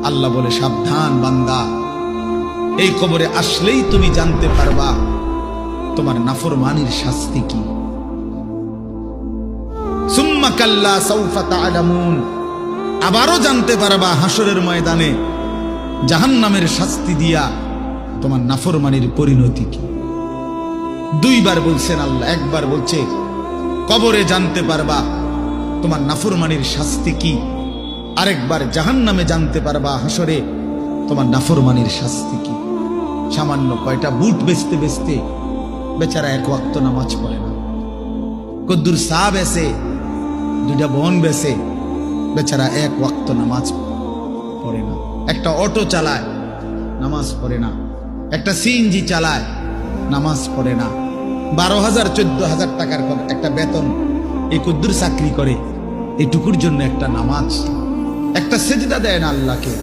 আল্লাহ বলে, সাবধান বান্দা, এই কবরে আসলেই তুমি জানতে পারবা তোমার নাফরমানির শাস্তি কি। সুম্মা কাল্লা সাউফা তা'লামুন, আবারও জানতে পারবা হাসরের ময়দানে জাহান্নামের শাস্তি দিয়া তোমার নাফরমানির পরিণতি কি। দুইবার বলছেন আল্লাহ, একবার বলছে কবরে জানতে পারবা তোমার নাফরমানির শাস্তি কি, আরেকবার জাহান্নামে জানতে পারবা হাসরে তোমার নাফরমানির শাস্তি কি। সামান্য কয়টা বুট বেচতে বেচতে বেচারা এক ওয়াক্ত নামাজ পড়ে না, কদ্দুর চা বেচে, দুইটা বন বেচে, বেচারা এক ওয়াক্ত নামাজ পড়ে না। একটা অটো চালায়, নামাজ পড়ে না। একটা সিএনজি চালায়, নামাজ পড়ে না। 12,000 14,000 টাকার একটা বেতন, এই কদ্দুর চাকরি করে, এটুকুর জন্য একটা নামাজ, একটা সেজদা দেয় না আল্লাহকে।